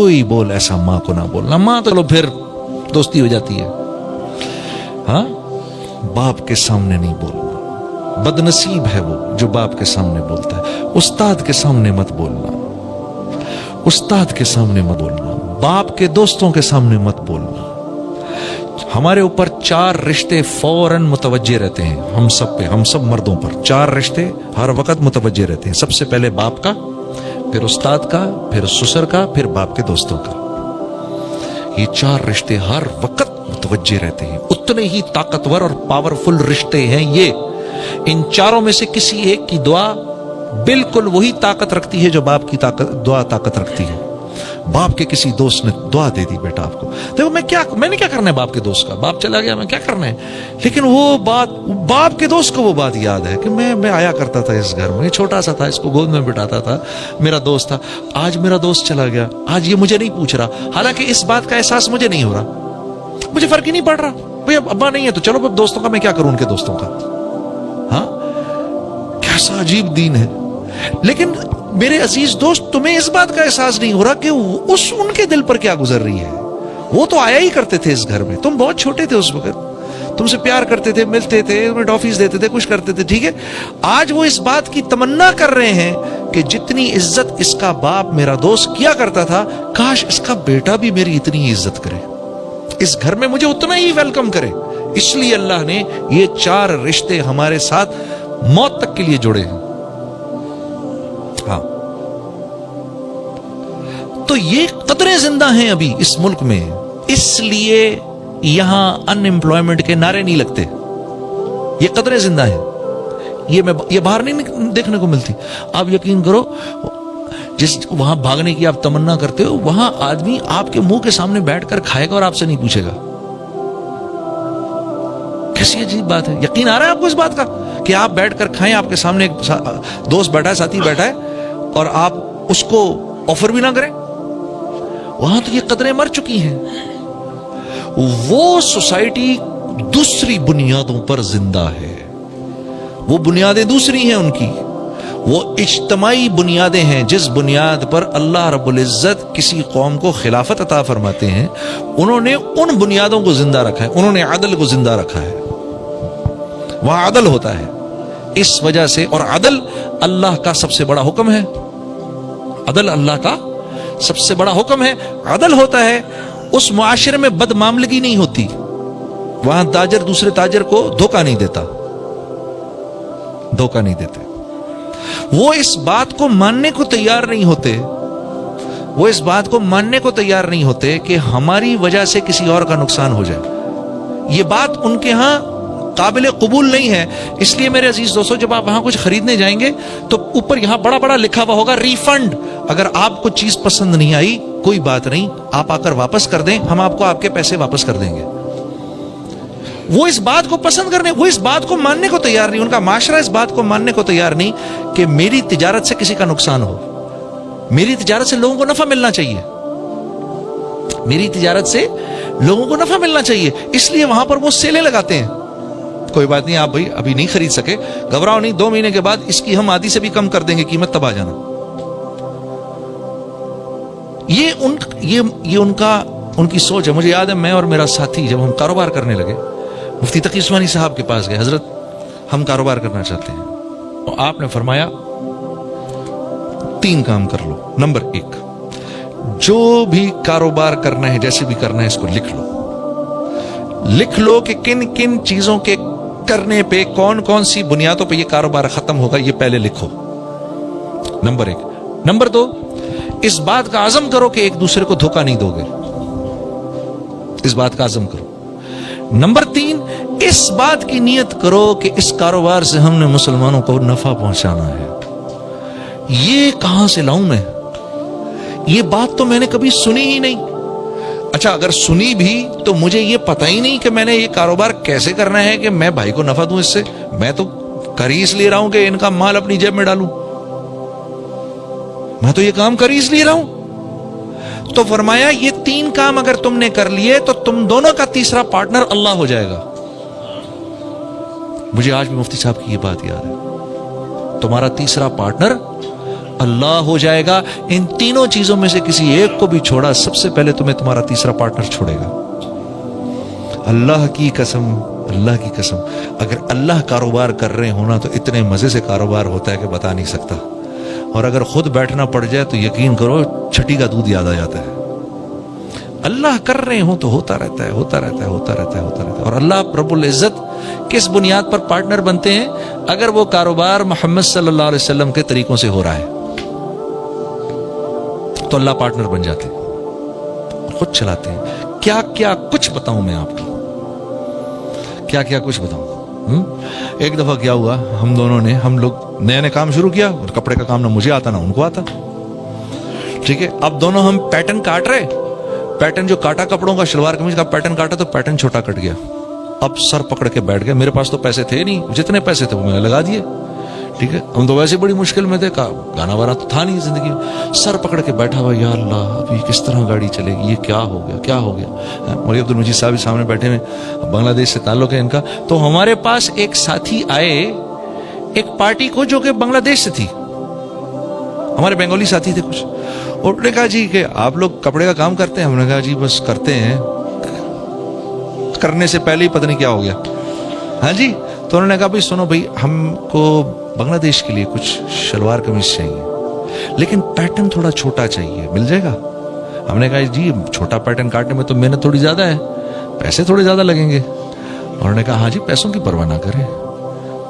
कोई बोल ऐसा माँ को ना बोलना। माँ तो लो फिर दोस्ती हो जाती है, हाँ, बाप के सामने नहीं बोलना। बदनसीब है वो जो बाप के सामने बोलता है। उस्ताद के सामने मत बोलना, उस्ताद के सामने मत बोलना, बाप के दोस्तों के सामने मत बोलना। हमारे ऊपर 4 रिश्ते फौरन मुतवज्जे रहते हैं, हम सब पे, हम सब मर्दों पर 4 रिश्ते हर वक्त मुतवज्जे रहते हैं। सबसे पहले बाप का, फिर उस्ताद का, फिर ससुर का, फिर बाप के दोस्तों का। ये 4 रिश्ते हर वक्त मुतवज्जे रहते हैं। उतने ही ताकतवर और पावरफुल रिश्ते हैं ये। इन चारों में से किसी एक की दुआ बिल्कुल वही ताकत रखती है जो बाप की दुआ ताकत रखती है। बाप के किसी दोस्त ने दुआ दे दी, बेटा आपको देखो मैंने क्या करना है बाप के दोस्त का, बाप चला गया, मैं क्या करना है। लेकिन वो बात, बाप के दोस्त को वो बात याद है कि मैं आया करता था इस घर में, छोटा सा था, इसको गोद में बिठाता था, मेरा दोस्त था। आज मेरा दोस्त चला गया, आज ये मुझे नहीं पूछ रहा। हालांकि इस बात का एहसास मुझे नहीं हो रहा, मुझे फर्क ही नहीं पड़ रहा। भाई अब अब्बा नहीं है तो चलो अब दोस्तों का मैं क्या करूं, उनके दोस्तों का। हाँ, कैसा अजीब दीन है। लेकिन मेरे अजीज दोस्त, तुम्हें इस बात का एहसास नहीं हो रहा कि उनके दिल पर क्या गुजर रही है। वो तो आया ही करते थे इस घर में, तुम बहुत छोटे थे उस वक्त, तुमसे प्यार करते थे, मिलते थे, तुम्हें टॉफीज देते थे, कुछ करते थे, ठीक है। आज वो इस बात की तमन्ना कर रहे हैं कि जितनी इज्जत इसका बाप मेरा दोस्त किया करता था, काश इसका बेटा भी मेरी इतनी इज्जत करे, इस घर में मुझे उतना ही वेलकम करे। इसलिए अल्लाह ने ये 4 रिश्ते हमारे साथ मौत तक के लिए जोड़े हैं। हाँ, तो ये कदरें जिंदा हैं अभी इस मुल्क में, इसलिए यहां अनएम्प्लॉयमेंट के नारे नहीं लगते। ये कदरें जिंदा हैं, ये बाहर नहीं देखने को मिलती। आप यकीन करो, जिस वहां भागने की आप तमन्ना करते हो, वहां आदमी आपके मुंह के सामने बैठकर खाएगा और आपसे नहीं पूछेगा। कैसी अजीब बात है। यकीन आ रहा है आपको इस बात का कि आप बैठकर खाएं, आपके सामने एक दोस्त बैठा है, साथी बैठा है, और आप उसको ऑफर भी ना करें। वहां तो ये कदरें मर चुकी हैं। वो सोसाइटी दूसरी बुनियादों पर जिंदा है, वो बुनियादें दूसरी हैं उनकी, वो इज्तमाई बुनियादें हैं जिस बुनियाद पर अल्लाह रब्बुल इज्जत किसी कौम को खिलाफत अता फरमाते हैं। उन्होंने उन बुनियादों को जिंदा रखा है, उन्होंने अदल को जिंदा रखा है। वहां अदल होता है इस वजह से, और अदल अल्लाह का सबसे बड़ा हुक्म है। अदल अल्लाह का सबसे बड़ा हुक्म है। अदल होता है उस मुआशरे में बदमामलगी नहीं होती, वहां ताजर दूसरे ताजर को धोखा नहीं देता, धोखा नहीं देते। वो इस बात को मानने को तैयार नहीं होते, वो इस बात को मानने को तैयार नहीं होते कि हमारी वजह से किसी और का नुकसान हो जाए। ये बात उनके यहां काबिल कबूल नहीं है। इसलिए मेरे अजीज दोस्तों, जब आप वहां कुछ खरीदने जाएंगे तो ऊपर यहां बड़ा बड़ा लिखा हुआ होगा रिफंड। अगर आपको चीज पसंद नहीं आई, कोई बात नहीं, आप आकर वापस कर दें, हम आपको आपके पैसे वापस कर देंगे। वो इस बात को पसंद करने, वो इस बात को मानने को तैयार नहीं, उनका माशरा इस बात को मानने को तैयार नहीं कि मेरी तिजारत से किसी का नुकसान हो। मेरी तिजारत से लोगों को नफा मिलना चाहिए, मेरी तिजारत से लोगों को नफा मिलना चाहिए। इसलिए वहां पर वो सेलें लगाते हैं। कोई बात नहीं, आप भाई अभी नहीं खरीद सके, घबराओ नहीं, 2 महीने के बाद इसकी हम आधी से भी कम कर देंगे कीमत, तब आ जाना। ये उनकी सोच है। मुझे याद है, मैं और मेरा साथी जब हम कारोबार करने लगे, मुफ्ती तकी उस्मानी साहब के पास गए, हजरत हम कारोबार करना चाहते हैं। तो आपने फरमाया 3 काम कर लो। नंबर 1, जो भी कारोबार करना है, जैसे भी करना है, इसको लिख लो कि किन किन चीजों के करने पे, कौन कौन सी बुनियादों पे ये कारोबार खत्म होगा, ये पहले लिखो। नंबर 1। नंबर 2, इस बात का आज़म करो कि एक दूसरे को धोखा नहीं दोगे, इस बात का आज़म करो। नंबर 3, इस बात की नियत करो कि इस कारोबार से हमने मुसलमानों को नफा पहुंचाना है। ये कहां से लाऊं मैं? ये बात तो मैंने कभी सुनी ही नहीं। अच्छा, अगर सुनी भी तो मुझे ये पता ही नहीं कि मैंने ये कारोबार कैसे करना है कि मैं भाई को नफा दूं इससे। मैं तो कर ही इसलिए रहा हूं कि इनका माल अपनी जेब में डालूं, मैं तो ये काम कर ही इसलिए रहा हूं। तो फरमाया ये 3 काम अगर तुमने कर लिए तो तुम दोनों का तीसरा पार्टनर अल्लाह हो जाएगा। मुझे आज भी मुफ्ती साहब की ये बात याद है, तुम्हारा तीसरा पार्टनर اللہ ہو جائے گا. ان تینوں چیزوں میں سے کسی ایک کو بھی چھوڑا, سب سے پہلے تمہیں تمہارا تیسرا پارٹنر چھوڑے گا. اللہ کی قسم, اللہ کی قسم, اگر اللہ کاروبار کر رہے ہونا تو اتنے مزے سے کاروبار ہوتا ہے کہ بتا نہیں سکتا. اور اگر خود بیٹھنا پڑ جائے تو یقین کرو چھٹی کا دودھ یاد آ جاتا ہے. اللہ کر رہے ہوں تو ہوتا رہتا ہے, ہوتا رہتا ہے, ہوتا رہتا ہے, ہوتا رہتا ہے. اور اللہ رب العزت کس بنیاد پر پارٹنر بنتے ہیں؟ اگر وہ کاروبار محمد صلی اللہ علیہ وسلم کے طریقوں سے ہو رہا ہے تو اللہ پارٹنر بن جاتے ہیں, خود چلاتے ہیں. کیا کیا کچھ بتاؤں میں آپ کو, کیا کیا کچھ بتاؤں. ایک دفعہ کیا ہوا, ہم دونوں نے, ہم لوگ نئے کام شروع کیا, اور کپڑے کا کام نہ مجھے آتا نہ ان کو آتا, ٹھیک ہے. اب دونوں ہم پیٹرن کاٹ رہے, پیٹرن جو کاٹا کپڑوں کا, شلوار قمیض کا پیٹرن کاٹا تو پیٹرن چھوٹا کٹ گیا. اب سر پکڑ کے بیٹھ گئے, میرے پاس تو پیسے تھے نہیں, جتنے پیسے تھے وہ میں نے لگا دیے, ٹھیک ہے. ہم تو ویسے بڑی مشکل میں تھے, گانا وانا تو تھا نہیں زندگی میں. سر پکڑ کے بیٹھا ہوا, یا اللہ اب یہ کس طرح گاڑی چلے گی, یہ کیا ہو گیا, کیا ہو گیا. مولوی عبد المجید صاحب سامنے بیٹھے ہوئے, بنگلہ دیش سے تعلق ہے ان کا. تو ہمارے پاس ایک ساتھی آئے ایک پارٹی کو جو کہ بنگلہ دیش سے تھی, ہمارے بنگالی ساتھی تھے کچھ. اور انہوں نے کہا جی کہ آپ لوگ کپڑے کا کام کرتے ہیں؟ ہم نے کہا جی بس کرتے ہیں, کرنے سے پہلے ہی پتہ نہیں کیا ہو گیا. ہاں جی. تو انہوں نے کہا بھائی سنو بھائی, ہم کو بنگلہ دیش کے لیے کچھ شلوار قمیض چاہیے لیکن پیٹرن تھوڑا چھوٹا چاہیے, مل جائے گا؟ ہم نے کہا جی چھوٹا پیٹرن کاٹنے میں تو محنت تھوڑی زیادہ ہے, پیسے تھوڑے زیادہ لگیں گے. انہوں نے کہا ہاں جی پیسوں کی پرواہ نہ کریں.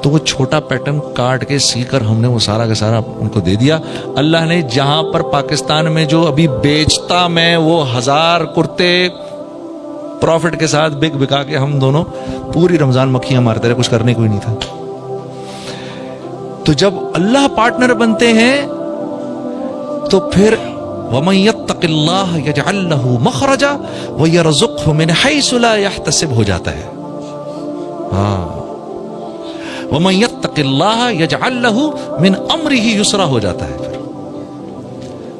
تو وہ چھوٹا پیٹرن کاٹ کے سی کر ہم نے وہ سارا کا سارا ان کو دے دیا. اللہ نے جہاں پر پاکستان میں جو ابھی بیچتا میں وہ 1000 کرتے پروفٹ کے ساتھ بکا کے ہم دونوں پوری رمضان مکھیاں مارتے رہے, کچھ کرنے کوئی نہیں تھا. تو جب اللہ پارٹنر بنتے ہیں تو پھر وَمَن يَتَّقِ اللَّهَ يَجْعَل لَّهُ مَخْرَجًا وَيَرْزُقْهُ مِنْ حَيْثُ لَا يَحْتَسِبُ ہو جاتا ہے. ہاں, وَمَن يَتَّقِ اللَّهَ يَجْعَل لَّهُ مِنْ أَمْرِهِ يُسْرًا ہو جاتا ہے. پھر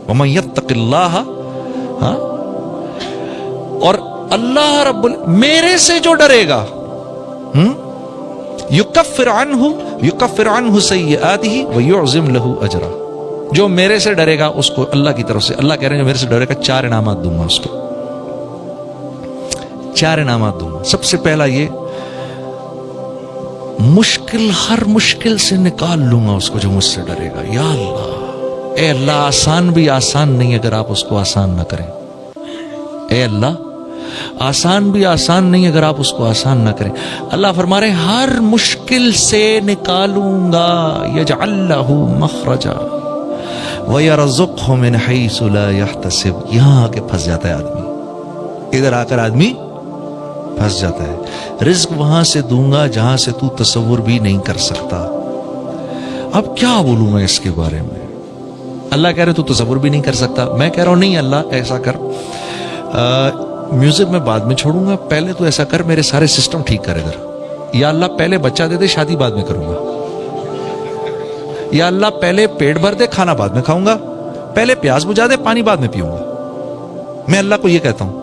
وَمَن يَتَّقِ اللَّهَ, ہاں, اور اللہ رب میرے سے جو ڈرے گا, یکفر عنہ سیئاتہ ویعظم لہ اجرا. جو میرے سے ڈرے گا اس کو اللہ کی طرف سے, اللہ کہہ رہے ہیں جو میرے سے ڈرے گا 4 انعامات دوں گا اس کو, 4 انعامات دوں گا. سب سے پہلا یہ, مشکل ہر مشکل سے نکال لوں گا اس کو جو مجھ سے ڈرے گا. یا اللہ, اے اللہ آسان بھی آسان نہیں اگر آپ اس کو آسان نہ کریں. اے اللہ آسان بھی آسان نہیں اگر آپ اس کو آسان نہ کریں. اللہ فرما رہے ہر مشکل سے نکالوں گا, یجعل لہ مخرجا ویرزقہ من حیث لا یحتسب. یہاں آ کے پھنس جاتا ہے آدمی, ادھر آ کر آدمی پھنس جاتا ہے. رزق وہاں سے دوں گا جہاں سے تو تصور بھی نہیں کر سکتا. اب کیا بولوں میں اس کے بارے میں؟ اللہ کہہ رہے تو تصور بھی نہیں کر سکتا. میں کہہ رہا ہوں نہیں اللہ ایسا کر, میوزک میں بعد میں چھوڑوں گا, پہلے تو ایسا کر میرے سارے سسٹم ٹھیک کر ادھر. یا اللہ پہلے بچہ دے دے, شادی بعد میں کروں گا. یا اللہ پہلے پیٹ بھر دے, کھانا بعد میں کھاؤں گا. پہلے پیاس بجھا دے, پانی بعد میں پیوں گا. میں اللہ کو یہ کہتا ہوں.